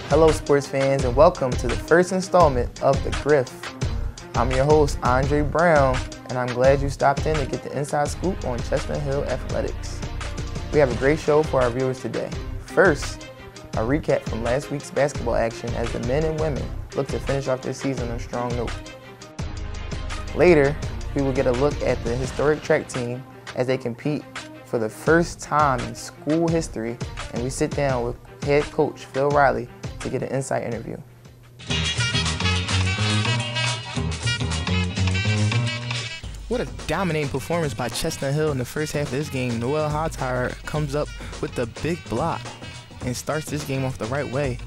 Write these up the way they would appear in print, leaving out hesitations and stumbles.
Hello sports fans and welcome to the first installment of The Griff. I'm your host Andre Brown and I'm glad you stopped in to get the inside scoop on Chestnut Hill Athletics. We have a great show for our viewers today. First, a recap from last week's basketball action as the men and women look to finish off their season on a strong note. Later, we will get a look at the historic track team as they compete for the first time in school history, and we sit down with head coach Phil Reilly to get an insight interview. What a dominating performance by Chestnut Hill in the first half of this game. Noel Hightower comes up with the big block and starts this game off the right way.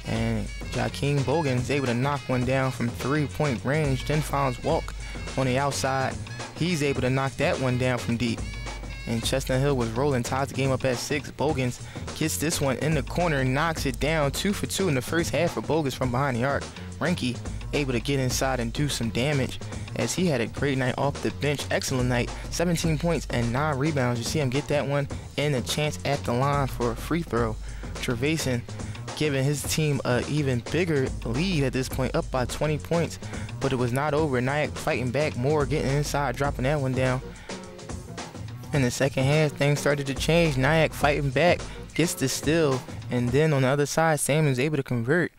And Jakeem Bogan is able to knock one down from 3-point range, then finds Walk on the outside. He's able to knock that one down from deep. And Chestnut Hill was rolling, ties the game up at 6. Bogans gets this one in the corner and knocks it down. 2 for 2 in the first half for Bogans from behind the arc. Reilly able to get inside and do some damage as he had a great night off the bench. Excellent night, 17 points and 9 rebounds. You see him get that one and a chance at the line for a free throw. Trevason giving his team an even bigger lead at this point, up by 20 points. But it was not over. Nyack fighting back, Moore getting inside, dropping that one down. In the second half, things started to change. Nyack fighting back, gets the steal, and then on the other side, Samuel's able to convert.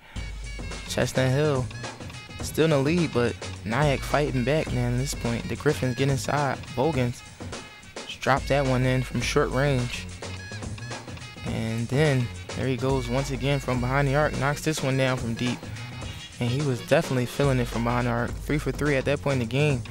Chestnut Hill still in the lead, but Nyack fighting back now at this point. The Griffins get inside. Bogans drop that one in from short range. And then there he goes once again from behind the arc, knocks this one down from deep. And he was definitely feeling it from behind the arc. 3 for 3 at that point in the game.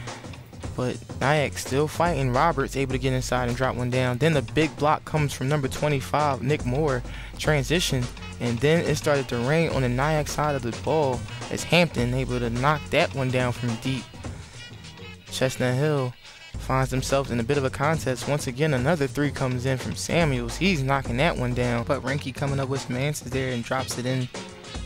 But Nyack still fighting. Roberts able to get inside and drop one down. Then the big block comes from number 25, Nick Moore, transition. And then it started to rain on the Nyack side of the ball as Hampton able to knock that one down from deep. Chestnut Hill finds themselves in a bit of a contest. Once again, another 3 comes in from Samuels. He's knocking that one down. But Reilly coming up with some answers there and drops it in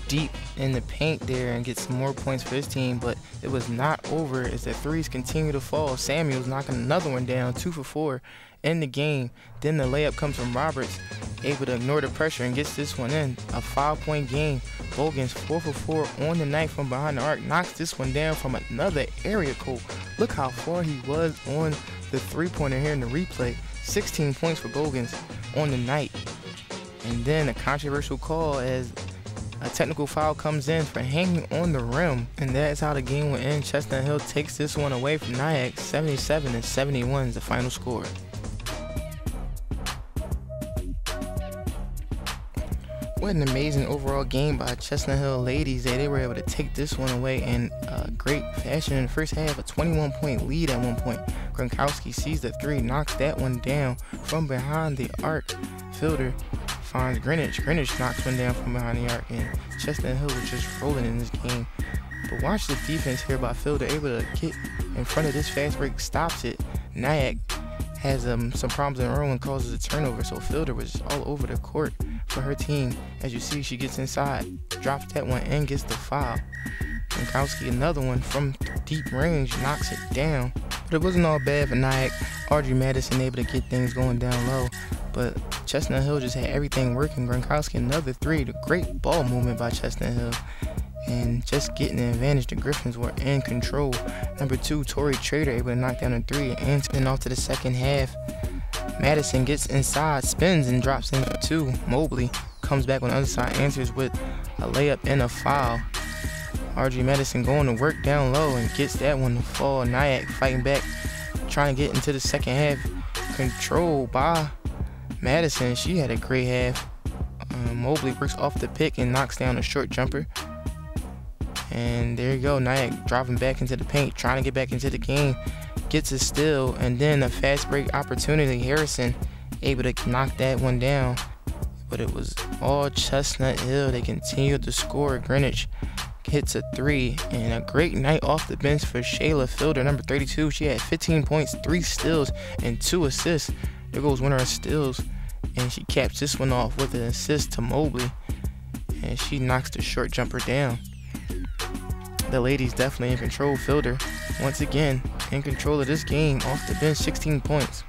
deep in the paint there and gets some more points for his team. But it was not over as the 3s continue to fall. Samuels knocking another one down, 2 for 4 in the game. Then the layup comes from Roberts, able to ignore the pressure and gets this one in. A 5-point game. Bogans 4 for 4 on the night from behind the arc, knocks this one down from another area code. Look how far he was on the 3-pointer here in the replay. 16 points for Bogans on the night. And then a controversial call as a technical foul comes in for hanging on the rim, and that's how the game will end. Chestnut Hill takes this one away from Nyack. 77-71 is the final score. What an amazing overall game by Chestnut Hill ladies. They were able to take this one away in great fashion in the first half. A 21-point lead at one point. Gronkowski sees the 3, knocks that one down from behind the arc. Fielder finds Greenwich. Greenwich knocks one down from behind the arc, and Chestnut Hill was just rolling in this game. But watch the defense here by Fielder, able to get in front of this fast break, stops it. Nyack has some problems in Rowan, causes a turnover, so Fielder was all over the court for her team. As you see, she gets inside, drops that one, and gets the foul. Gronkowski, another one from deep range, knocks it down. But it wasn't all bad for Nyack. Audrey Madison able to get things going down low. But Chestnut Hill just had everything working. Gronkowski, another 3. The great ball movement by Chestnut Hill. And just getting the advantage, the Griffins were in control. Number 2, Tori Trader able to knock down a 3 and spin off to the second half. Madison gets inside, spins and drops in for 2. Mobley comes back on the other side, answers with a layup and a foul. RG Madison going to work down low and gets that one to fall. Nyack fighting back, trying to get into the second half. Controlled by Madison. She had a great half. Mobley works off the pick and knocks down a short jumper. And there you go, Nyack dropping back into the paint, trying to get back into the game. Gets a steal, and then a fast break opportunity. Harrison able to knock that one down. But it was all Chestnut Hill. They continued to score. Greenwich hits a 3, and a great night off the bench for Shayla Fielder, number 32. She had 15 points, 3 steals, and 2 assists. There goes one of her steals, and she caps this one off with an assist to Mobley, and she knocks the short jumper down. The ladies definitely in control. Fielder, once again, in control of this game off the bench, 16 points.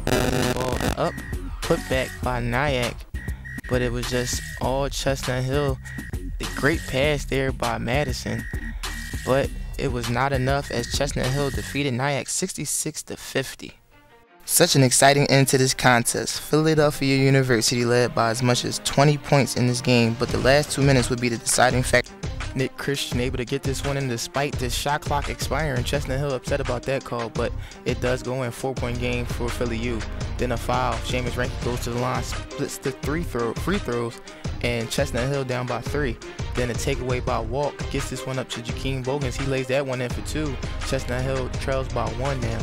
Ball up, put back by Nyack, but it was just all Chestnut Hill. The great pass there by Madison, but it was not enough as Chestnut Hill defeated Nyack 66-50. Such an exciting end to this contest. Philadelphia University led by as much as 20 points in this game, but the last 2 minutes would be the deciding factor. Nick Christian able to get this one in despite the shot clock expiring. Chestnut Hill upset about that call, but it does go in. 4-point game for Philly U. Then a foul. Seamus Rankin goes to the line, splits the free throws, and Chestnut Hill down by 3. Then a takeaway by Walk gets this one up to Jakeem Bogans. He lays that one in for 2. Chestnut Hill trails by 1 now.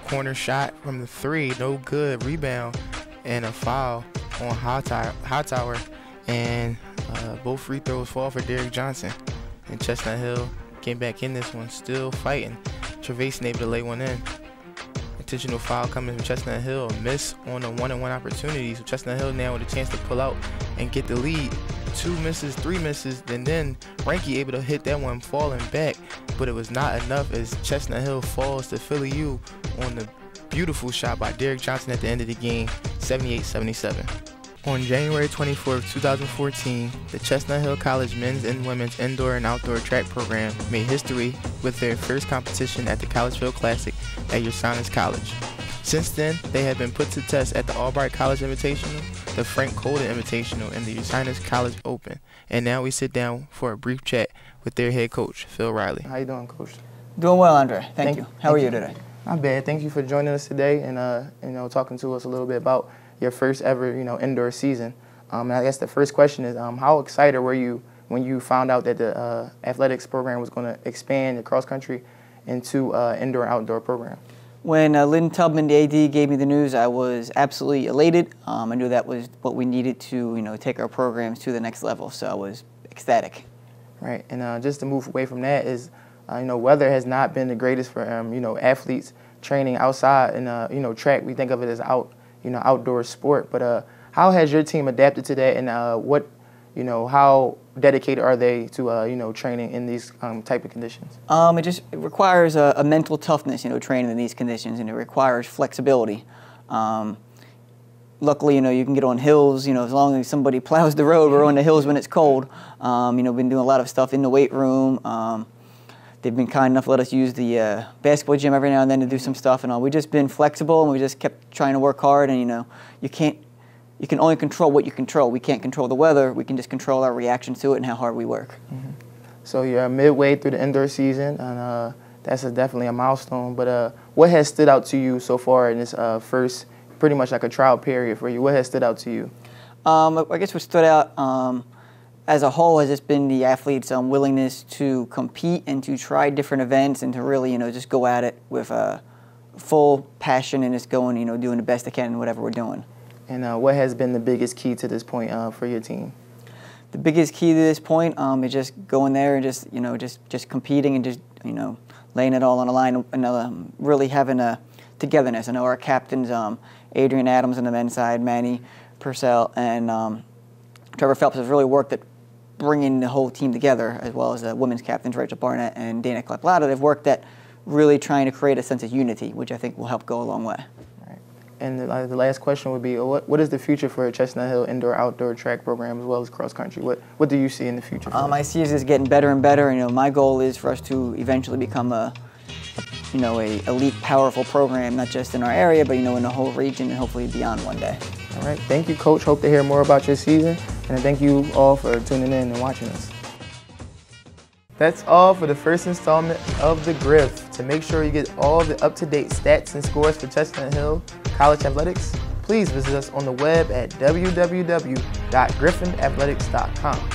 Corner shot from the 3, no good. Rebound and a foul on Hightower, and both free throws fall for Derek Johnson. And Chestnut Hill came back in this one, still fighting. Trevason able to lay one in. Intentional foul coming from Chestnut Hill, a miss on a 1-on-1 opportunity. So Chestnut Hill now with a chance to pull out and get the lead. 2 misses, 3 misses, and then Ranky able to hit that one falling back, but it was not enough as Chestnut Hill falls to Philly U on the beautiful shot by Derek Johnson at the end of the game, 78-77. On January 24, 2014, the Chestnut Hill College men's and women's indoor and outdoor track program made history with their first competition at the Collegeville Classic at Ursinus College. Since then, they have been put to test at the Albright College Invitational, the Frank Colden Invitational, and the Ursinus College Open. And now we sit down for a brief chat with their head coach, Phil Reilly. How you doing, Coach? Doing well, Andre. Thank you. How are you today? Not bad. Thank you for joining us today and talking to us a little bit about your first ever indoor season. And I guess the first question is, how excited were you when you found out that the athletics program was going to expand the cross country into indoor and outdoor program? When Lynn Tubman, the AD, gave me the news, I was absolutely elated. I knew that was what we needed to take our programs to the next level. So I was ecstatic. Right, and just to move away from that is, weather has not been the greatest for athletes training outside and track. We think of it as outdoor sport, but how has your team adapted to that, and how dedicated are they to training in these type of conditions? It requires a mental toughness, training in these conditions, and it requires flexibility. Luckily, you can get on hills, as long as somebody plows the road. We're on the hills when it's cold. Been doing a lot of stuff in the weight room. They've been kind enough to let us use the basketball gym every now and then to do some stuff and all. We've just been flexible, and we just kept trying to work hard. And you can only control what you control. We can't control the weather. We can just control our reaction to it and how hard we work. Mm-hmm. So you're midway through the indoor season, and that's definitely a milestone. But what has stood out to you so far in this first, pretty much like a trial period for you? What has stood out to you? I guess what stood out as a whole has just been the athletes' willingness to compete and to try different events and to really, just go at it with full passion and just going, doing the best they can in whatever we're doing. And what has been the biggest key to this point for your team? The biggest key to this point is just going there and just competing and just, laying it all on the line and really having a togetherness. I know our captains, Adrian Adams on the men's side, Manny Purcell, and Trevor Phelps has really worked at bringing the whole team together, as well as the women's captains, Rachel Barnett and Dana Claplata. They've worked at really trying to create a sense of unity, which I think will help go a long way. Right. And the last question would be, what is the future for Chestnut Hill indoor-outdoor track program as well as cross-country? What do you see in the future? I see it as getting better and better. My goal is for us to eventually become a elite, powerful program, not just in our area, but in the whole region and hopefully beyond one day. All right. Thank you, Coach. Hope to hear more about your season. And thank you all for tuning in and watching us. That's all for the first installment of the Griff. To make sure you get all the up-to-date stats and scores for Chestnut Hill College Athletics, please visit us on the web at www.griffinathletics.com.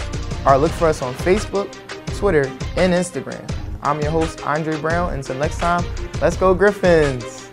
Or look for us on Facebook, Twitter, and Instagram. I'm your host, Andre Brown. Until next time, let's go Griffins!